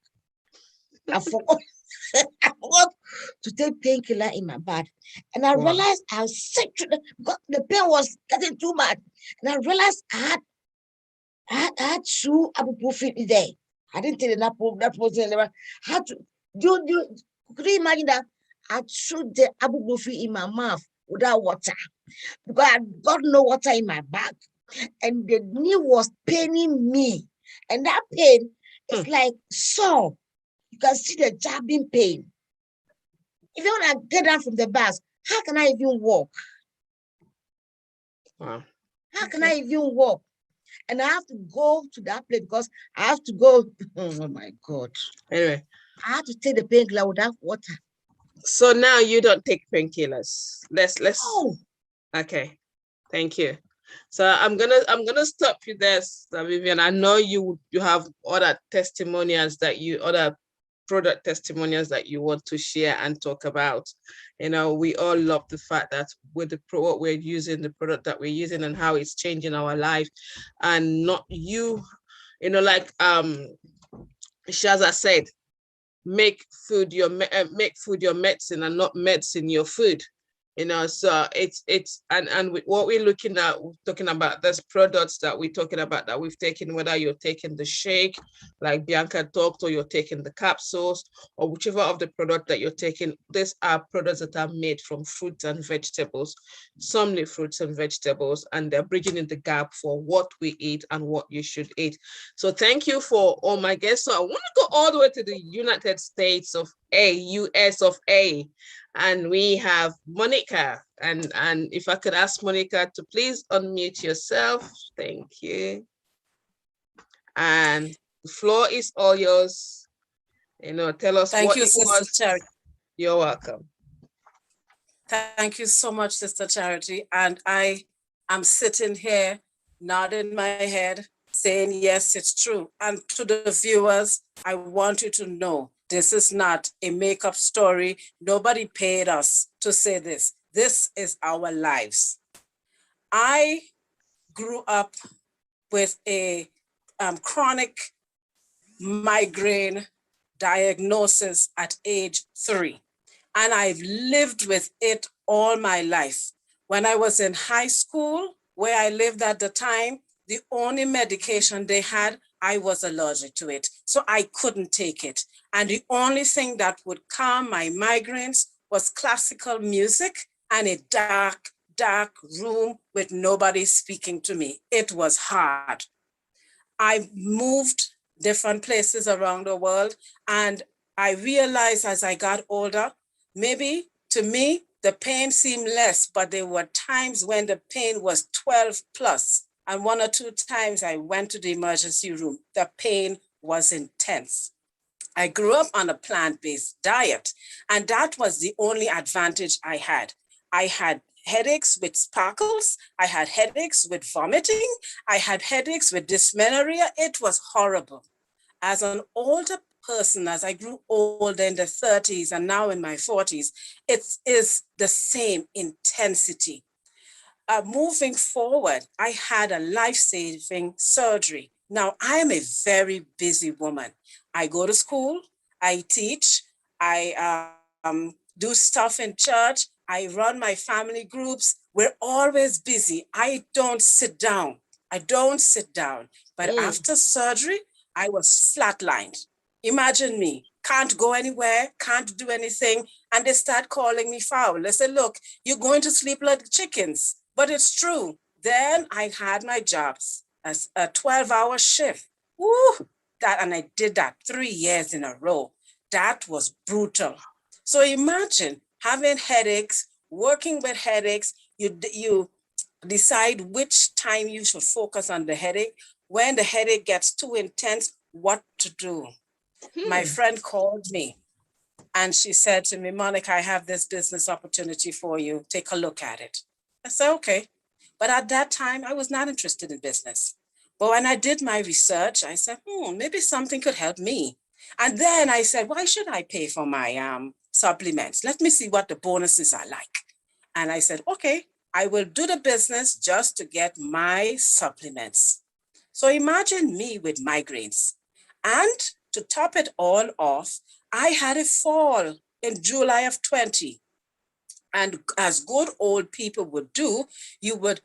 I forgot to take painkiller in my bag. And I realized I was sick because the pain was getting too much. And I realized I had 2 ibuprofen there. I didn't take that protein. I had to could you imagine that? I threw the ibuprofen in my mouth without water because I got no water in my bag. And the knee was paining me. And that pain is like sore. You can see the jabbing pain. Even when I get down from the bus, how can I even walk? Wow. How can I even walk? And I have to go to that place because I have to go. Oh my God. Anyway. I have to take the painkiller without water. So now you don't take painkillers. Let's Oh. Okay. Thank you. So I'm gonna stop you there, Vivian. I know you have other other product testimonials that you want to share and talk about. You know, we all love the fact that with what we're using, the product that we're using, and how it's changing our life, and not you know, like Shaza said, make food your medicine and not medicine your food. You know, so it's and what we're looking at, talking about those products that we're talking about that we've taken, whether you're taking the shake like Bianca talked, or you're taking the capsules, or whichever of the product that you're taking, these are products that are made from fruits and vegetables, some fruits and vegetables, and they're bridging in the gap for what we eat and what you should eat. So thank you for all my guests. So I want to go all the way to the United States of A, US of A. And we have Monica, and if I could ask Monica to please unmute yourself. Thank you. And the floor is all yours. You know, tell us what it was. Charity. You're welcome. Thank you so much, Sister Charity. And I am sitting here nodding my head, saying, yes, it's true. And to the viewers, I want you to know, this is not a makeup story. Nobody paid us to say this. This is our lives. I grew up with a chronic migraine diagnosis at age 3. And I've lived with it all my life. When I was in high school, where I lived at the time, the only medication they had, I was allergic to it. So I couldn't take it. And the only thing that would calm my migraines was classical music and a dark, dark room with nobody speaking to me. It was hard. I moved different places around the world, and I realized as I got older, maybe to me, the pain seemed less, but there were times when the pain was 12 plus. And 1 or 2 times I went to the emergency room. The pain was intense. I grew up on a plant-based diet, and that was the only advantage I had. I had headaches with sparkles. I had headaches with vomiting. I had headaches with dysmenorrhea. It was horrible. As an older person, as I grew older in the 30s and now in my 40s, it is the same intensity. moving forward, I had a life-saving surgery. Now, I am a very busy woman. I go to school, I teach, I do stuff in church, I run my family groups. We're always busy. I don't sit down. I don't sit down. But after surgery, I was flatlined. Imagine me, can't go anywhere, can't do anything. And they start calling me foul. They say, look, you're going to sleep like chickens. But it's true. Then I had my jobs as a 12-hour shift. Woo, and I did that 3 years in a row. That was brutal. So imagine having headaches, working with headaches, you decide which time you should focus on the headache. When the headache gets too intense, what to do? My friend called me and she said to me, Monica, I have this business opportunity for you. Take a look at it. I said, okay. But at that time, I was not interested in business. But when I did my research, I said, maybe something could help me. And then I said, why should I pay for my supplements? Let me see what the bonuses are like. And I said, okay, I will do the business just to get my supplements. So imagine me with migraines. And to top it all off, I had a fall in July of 20. And as good old people would do, you would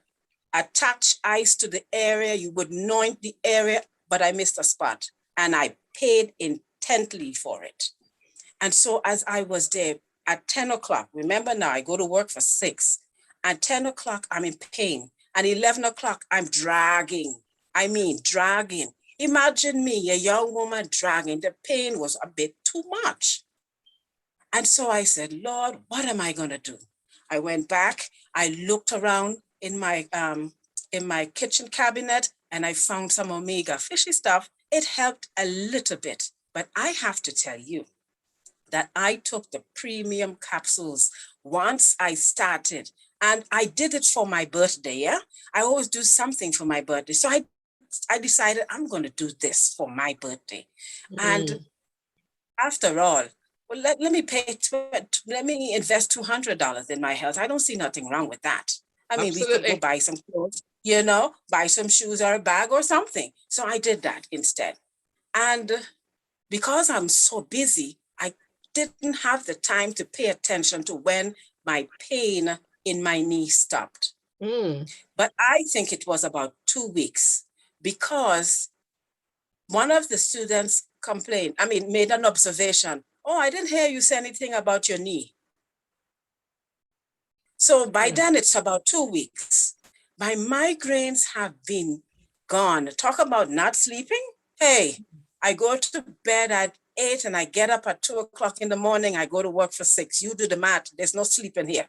attach ice to the area, you would anoint the area, but I missed a spot and I paid intently for it. And so as I was there at 10 o'clock, remember now I go to work for 6, at 10 o'clock, I'm in pain. At 11 o'clock, I'm dragging. I mean, dragging. Imagine me, a young woman dragging. The pain was a bit too much. And so I said, Lord, what am I going to do? I went back, I looked around in my kitchen cabinet and I found some omega fishy stuff. It helped a little bit, but I have to tell you that I took the premium capsules once I started, and I did it for my birthday. Yeah, I always do something for my birthday. So I decided I'm going to do this for my birthday. And after all, well, let me invest $200 in my health. I don't see nothing wrong with that. I mean, we could go buy some clothes, buy some shoes or a bag or something. So I did that instead. And because I'm so busy, I didn't have the time to pay attention to when my pain in my knee stopped. But I think it was about 2 weeks because one of the students made an observation. Oh, I didn't hear you say anything about your knee. So by then it's about 2 weeks. My migraines have been gone. Talk about not sleeping. Hey, I go to bed at 8 and I get up at 2 o'clock in the morning. I go to work for 6. You do the math. There's no sleeping here.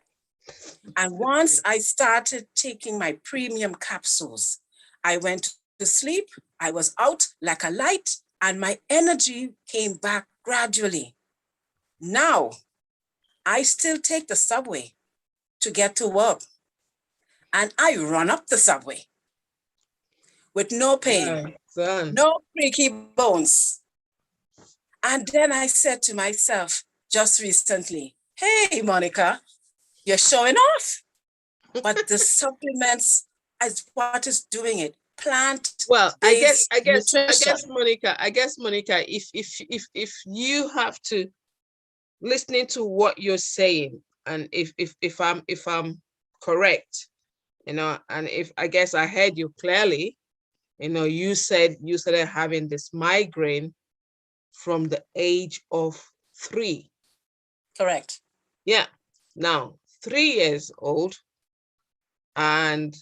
And once I started taking my premium capsules, I went to sleep. I was out like a light and my energy came back gradually. Now, I still take the subway to get to work. And I run up the subway with no pain, no creaky bones. And then I said to myself just recently, hey, Monica, you're showing off. But the supplements is what is doing it. I guess, Monica, if you have to listening to what you're saying, and if I'm correct, and if I guess I heard you clearly, you said you started having this migraine from the age of 3. Correct. Yeah. Now, 3 years old, and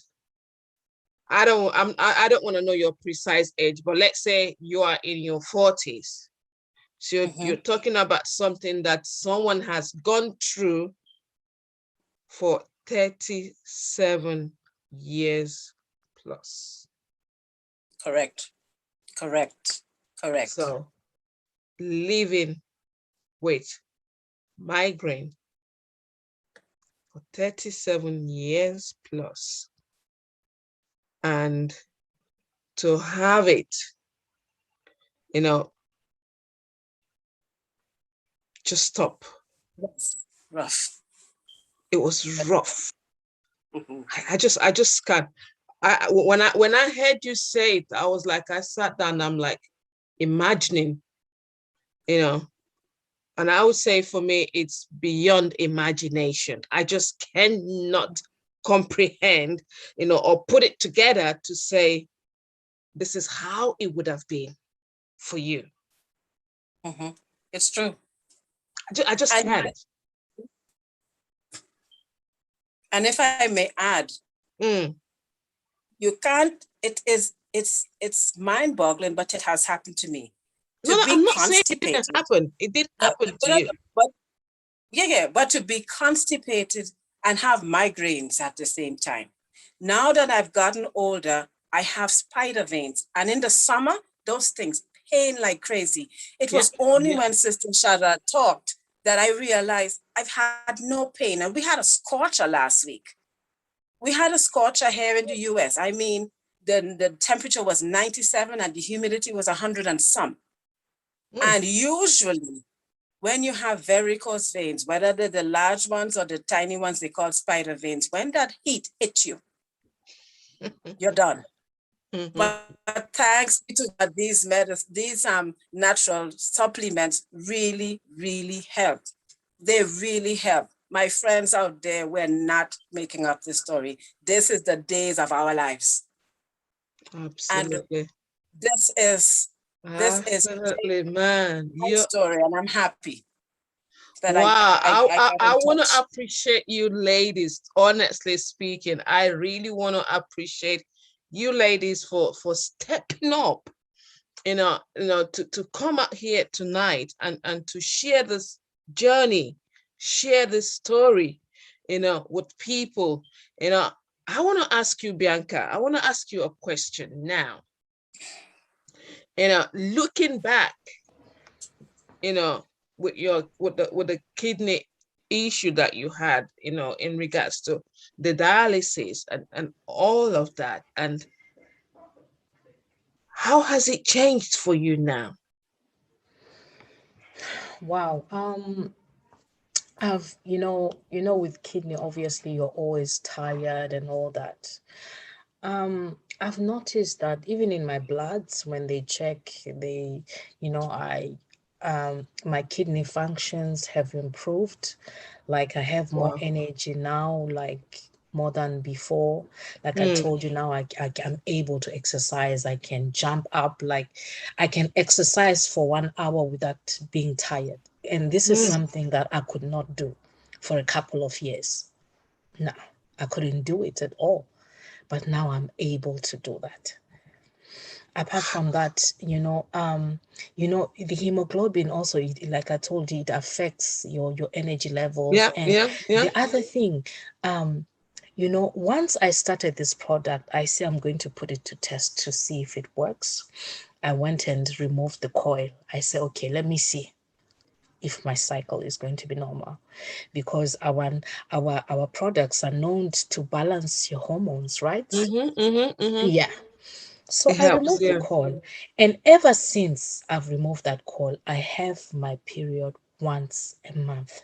I don't want to know your precise age, but let's say you are in your 40s. So you're talking about something that someone has gone through for 37 years plus. Correct. So living with migraine for 37 years plus, and to have it, just stop. Rough. It was rough. Mhm. I just can't. When I heard you say it, I was like, I sat down, I'm like imagining, you know, and I would say for me, it's beyond imagination. I just cannot comprehend, or put it together to say, this is how it would have been for you. Mhm. It's true. I just And can't. if I may add, Mm. you can't. It's mind-boggling, but it has happened to me. No, To no, be I'm not saying it didn't constipated. happen. It did No, happen to no, you. but yeah, but to be constipated and have migraines at the same time. Now that I've gotten older, I have spider veins, and in the summer, those things pain like crazy. It Yep. was only Yep. when Sister Shada talked that I realized I've had no pain, and we had a scorcher last week. We had a scorcher here in the US. I mean, the temperature was 97 and the humidity was 100 and some. Mm. And usually, when you have varicose veins, whether they're the large ones or the tiny ones they call spider veins, when that heat hits you, you're done. Mhm. But thanks be to God, these natural supplements really, really help. They really help. My friends out there, we're not making up this story. This is the days of our lives. And Absolutely. this is Absolutely, man. my You story, and I'm happy that Wow. I I, got I in want to touch. appreciate you ladies. Honestly speaking, I really want to appreciate you ladies for stepping up, to come out here tonight and to share this journey, share this story, with people. You know, I want to ask you, Bianca, I want to ask you a question now. Looking back, you know, with the kidney issue that you had, in regards to the dialysis and all of that, and how has it changed for you now? Wow. I've, with kidney, obviously you're always tired and all that. I've noticed that even in my bloods, when they check, they, I, my kidney functions have improved. Like I have more Wow. energy now, like more than before. Like I Mm, told you now, I'm able to exercise. I can jump up, like I can exercise for 1 hour without being tired. And this is mm. something that I could not do for a couple of years. No, I couldn't do it at all, but now I'm able to do that. Apart from that, the hemoglobin also, like I told you, it affects your energy levels. Yeah, And yeah, yeah. the other thing, once I started this product, I say I'm going to put it to test to see if it works. I went and removed the coil. I said, okay, let me see if my cycle is going to be normal, because our products are known to balance your hormones, right? Mm-hmm, mm-hmm, mm-hmm. Yeah. So It I helps, removed the yeah. coil, and ever since I've removed that coil, I have my period once a month.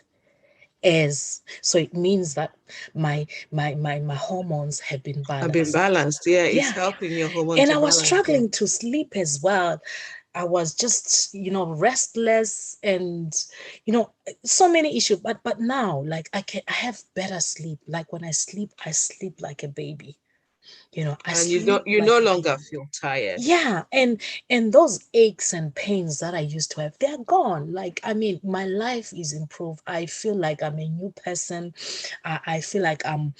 As so it means that my hormones have been I've been balanced. balanced. Yeah, it's Yeah. helping your hormone And to I was balance. Yeah. struggling to sleep as well. I was just, restless, and so many issues. But now, like I have better sleep. Like when I sleep like a baby. I And sleep you no like a longer baby. feel tired. Yeah, and those aches and pains that I used to have, they're gone. Like, I mean, my life is improved. I feel like I'm a new person. I feel like I'm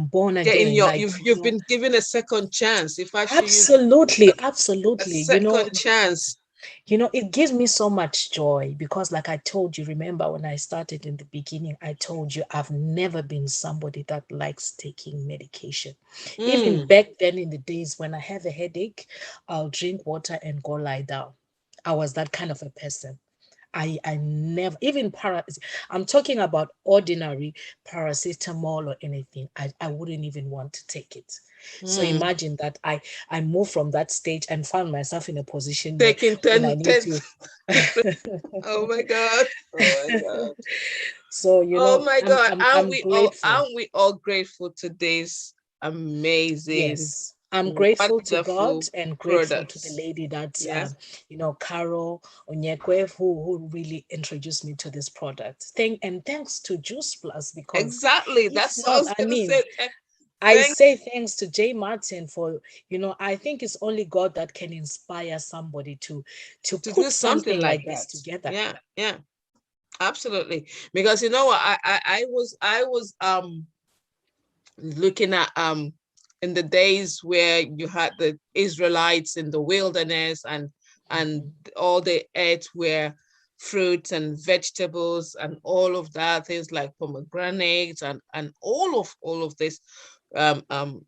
born Getting again. your Like, you've been given a second chance. If I should use absolutely, a absolutely. second chance. It gives me so much joy because, like I told you, remember when I started in the beginning, I told you I've never been somebody that likes taking medication. Even Mm. back then, in the days when I have a headache, I'll drink water and go lie down. I was that kind of a person. I never, even I'm talking about ordinary paracetamol or anything. I wouldn't even want to take it. So imagine that I moved from that stage and found myself in a position where Taking when I 10, need 10. to. Oh my God. Oh my God. So Oh my God. I'm grateful. Aren't we all grateful to this amazing, Yes, I'm grateful to God wonderful and grateful to the products? lady that, Yes. Carol Onyekwe, who really introduced me to this product. Thanks to Juice Plus, because Exactly. if That's what I not, was I gonna mean, say. I Thank say thanks to Jay Martin for, I think it's only God that can inspire somebody to to do put something something like like this that. together. Yeah, yeah, absolutely. Because you know what, I was looking at in the days where you had the Israelites in the wilderness and Mhm. all they ate were fruits and vegetables and all of that, things like pomegranates and all of this um um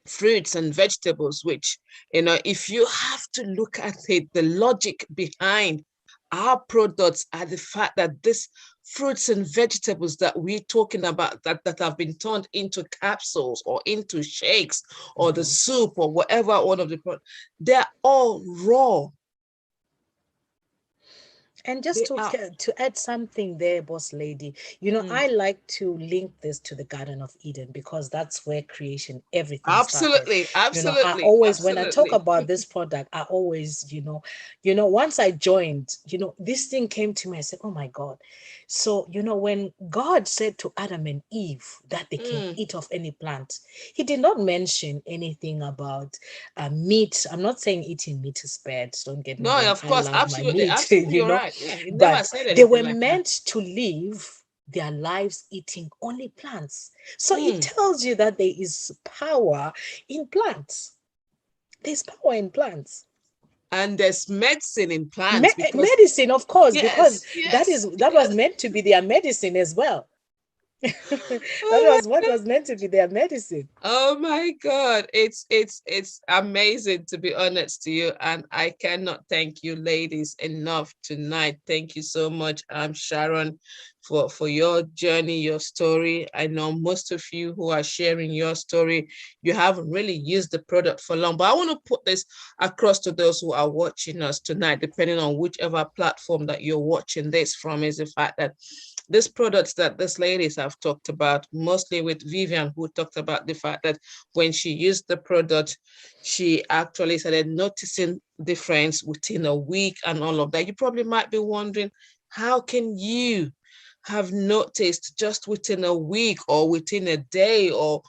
fruits and vegetables, which, if you have to look at it, the logic behind our products are the fact that this fruits and vegetables that we're talking about that have been turned into capsules or into shakes or the Mhm. soup or whatever one of the products, they're all raw. And just They are. to add something there, boss lady, Mm, I like to link this to the Garden of Eden, because that's where creation, everything started. absolutely, I absolutely, always, when I talk absolutely. about this product, I always, once I joined, this thing came to me. I said, "Oh my God!" So when God said to Adam and Eve that they can Mm. eat of any plant, He did not mention anything about meat. I'm not saying eating meat is bad. Don't get me No, wrong. of I course, love my absolutely, meat, absolutely, you're right. Yeah, he never but said they anything were like that. meant to live their lives eating only plants. So it Mm. tells you that there is power in plants. There's power in plants. And there's medicine in plants because Medicine, of course, because yes, that yes, is that was yes. meant to be their medicine as well. That Oh was what my, was meant to be their medicine. oh my God. It's amazing, to be honest to you. And I cannot thank you ladies enough tonight. Thank you so much, Sharon, for your journey, your story. I know most of you who are sharing your story, you haven't really used the product for long. But I want to put this across to those who are watching us tonight, depending on whichever platform that you're watching this from, is the fact that these products that these ladies have talked about, mostly with Vivian, who talked about the fact that when she used the product, she actually started noticing difference within a week and all of that. You probably might be wondering, how can you have noticed just within a week or within a day or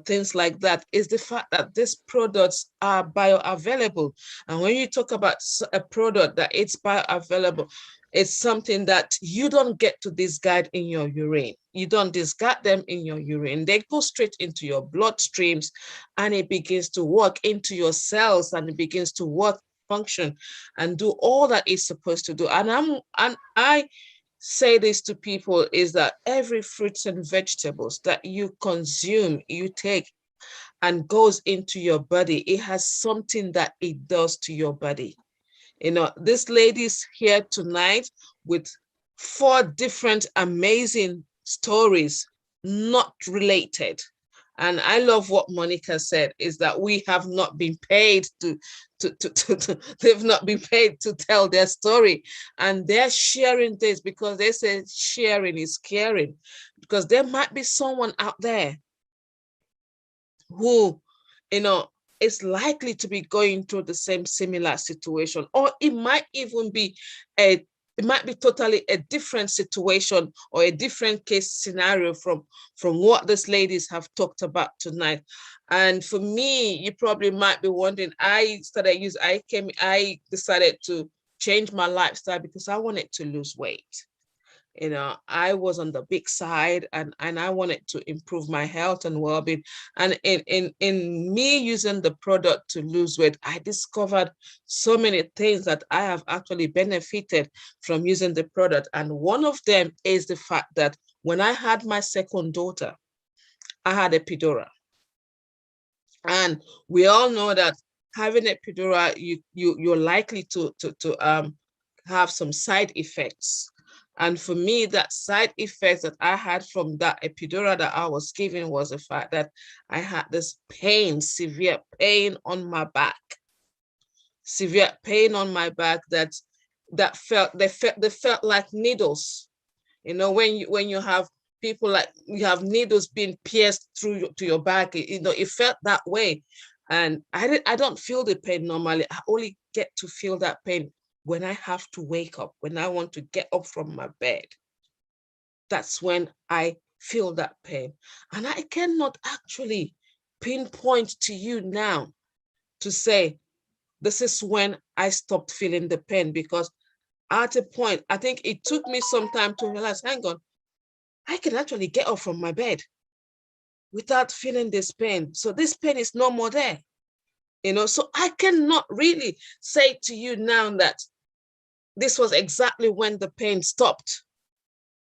things like that? Is the fact that these products are bioavailable. And when you talk about a product that it's bioavailable, it's something that you don't get to discard in your urine. You don't discard them in your urine. They go straight into your bloodstreams and it begins to work into your cells and it begins to work, function, and do all that it's supposed to do. And I say this to people, is that every fruits and vegetables that you consume, you take and goes into your body, it has something that it does to your body. This lady's here tonight with 4 different amazing stories, not related. And I love what Monica said, is that we have not been paid they've not been paid to tell their story. And they're sharing this because they say sharing is caring. Because there might be someone out there who, you know, is likely to be going through the same similar situation, or it might be totally a different situation or a different case scenario from what these ladies have talked about tonight. And for me, you probably might be wondering, I decided to change my lifestyle because I wanted to lose weight. I was on the big side, and I wanted to improve my health and well-being. And in me using the product to lose weight, I discovered so many things that I have actually benefited from using the product. And one of them is the fact that when I had my second daughter, I had a epidural. And we all know that having a epidural, you're likely to have some side effects. And for me, that side effects that I had from that epidural that I was given was the fact that I had this pain, severe pain on my back. Severe pain on my back that felt like needles. You know, when you have people like you have needles being pierced through to your back, it felt that way. And I don't feel the pain normally. I only get to feel that pain when I have to wake up, when I want to get up from my bed. That's when I feel that pain. And I cannot actually pinpoint to you now to say, this is when I stopped feeling the pain, because at a point, I think it took me some time to realize, hang on, I can actually get up from my bed without feeling this pain. So this pain is no more there. So I cannot really say to you now that this was exactly when the pain stopped,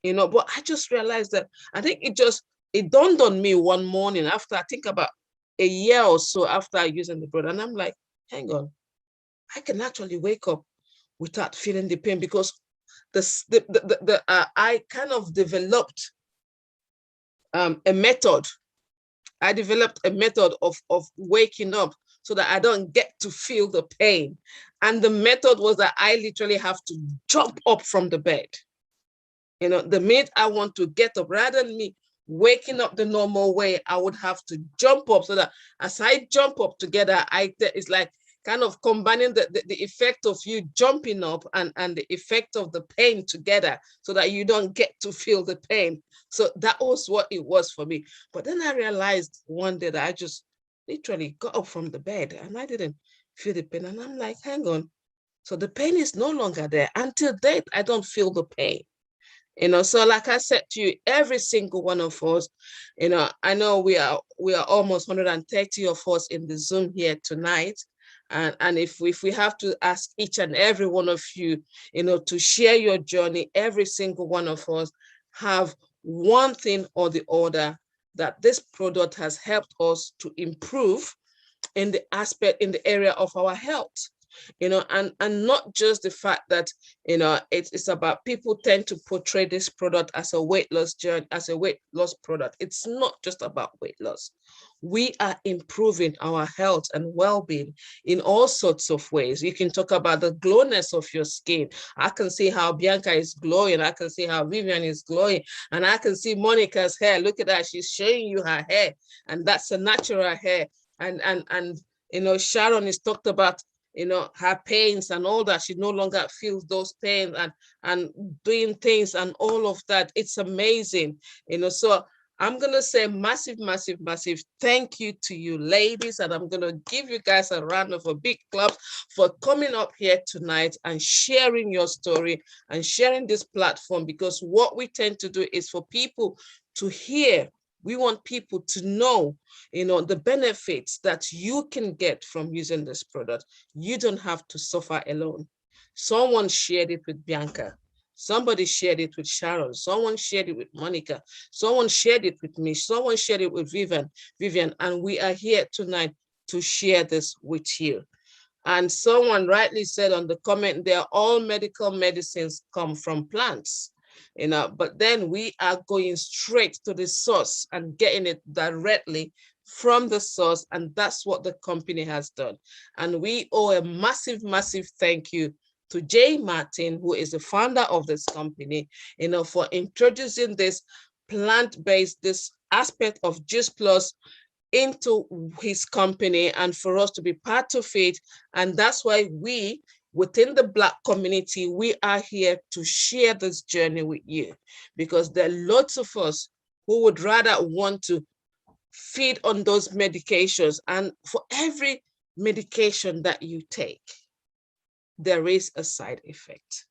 but I just realized that I think it dawned on me one morning after, I think about a year or so after using the product. And I'm like, hang on, I can actually wake up without feeling the pain, because I kind of developed a method. I developed a method of waking up so that I don't get to feel the pain. And the method was that I literally have to jump up from the bed. The minute I want to get up, rather than me waking up the normal way, I would have to jump up, so that as I jump up together, it's like kind of combining the effect of you jumping up and the effect of the pain together, so that you don't get to feel the pain. So that was what it was for me. But then I realized one day that I just literally got up from the bed and I didn't feel the pain. And I'm like, hang on. So the pain is no longer there. Until date, I don't feel the pain. So like I said to you, every single one of us, I know we are almost 130 of us in the Zoom here tonight. And if we have to ask each and every one of you, to share your journey, every single one of us have one thing or the other that this product has helped us to improve in the area of our health. And not just the fact that, it's about, people tend to portray this product as a weight loss journey, as a weight loss product. It's not just about weight loss. We are improving our health and well-being in all sorts of ways. You can talk about the glowness of your skin. I can see how Bianca is glowing. I can see how Vivian is glowing. And I can see Monica's hair. Look at that. She's showing you her hair. And that's a natural hair. And Sharon is talked about, her pains and all that. She no longer feels those pains and doing things and all of that. It's amazing, so I'm going to say massive, massive, massive thank you to you ladies. And I'm going to give you guys a round of a big clap for coming up here tonight and sharing your story and sharing this platform, because what we tend to do is for people to hear. We want people to know, the benefits that you can get from using this product. You don't have to suffer alone. Someone shared it with Bianca. Somebody shared it with Sharon. Someone shared it with Monica. Someone shared it with me. Someone shared it with Vivian. And we are here tonight to share this with you. And someone rightly said on the comment there, all medical medicines come from plants. But then we are going straight to the source and getting it directly from the source. And that's what the company has done. And we owe a massive, massive thank you to Jay Martin, who is the founder of this company, for introducing this plant-based, this aspect of Juice Plus into his company and for us to be part of it. And that's why we, within the Black community, we are here to share this journey with you, because there are lots of us who would rather want to feed on those medications. And for every medication that you take, there is a side effect.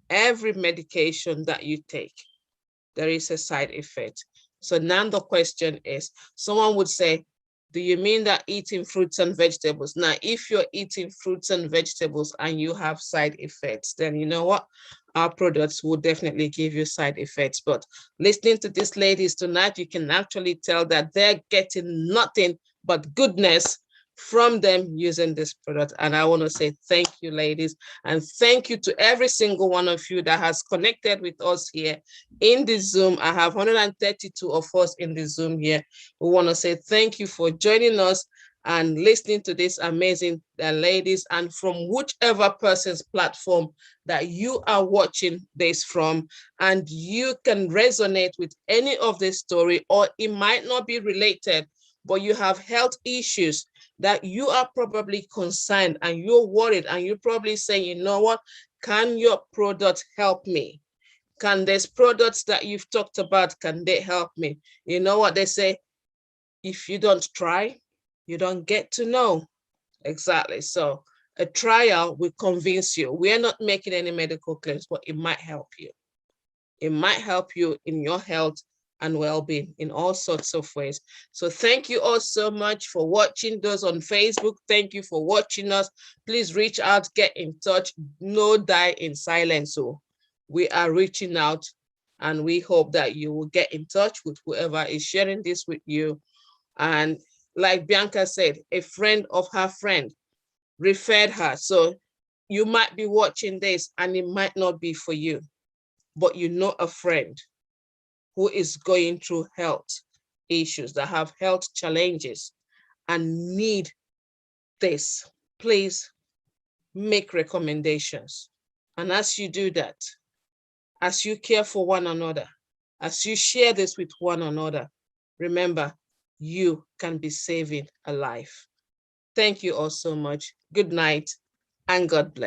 Every medication that you take, there is a side effect. So now the question is, someone would say, do you mean that eating fruits and vegetables? Now, if you're eating fruits and vegetables and you have side effects, then you know what? Our products will definitely give you side effects. But listening to these ladies tonight, you can actually tell that they're getting nothing but goodness from them using this product. And I want to say thank you, ladies, and thank you to every single one of you that has connected with us here in the Zoom. I have 132 of us in the Zoom here. We want to say thank you for joining us and listening to this amazing ladies, and from whichever person's platform that you are watching this from, and you can resonate with any of this story, or it might not be related, but you have health issues that you are probably concerned and you're worried, and you probably say, you know what, can your product help me? Can these products that you've talked about, can they help me? You know what they say, if you don't try, you don't get to know. Exactly. So a trial will convince you. We're not making any medical claims, but it might help you. It might help you in your health and well-being in all sorts of ways. So thank you all so much for watching. Those on Facebook, thank you for watching us. Please reach out, get in touch. No die in silence. So we are reaching out, and we hope that you will get in touch with whoever is sharing this with you. And like Bianca said, a friend of her friend referred her. So you might be watching this and it might not be for you, but you know a friend who is going through health issues, that have health challenges and need this. Please make recommendations. And as you do that, as you care for one another, as you share this with one another, remember, you can be saving a life. Thank you all so much. Good night and God bless.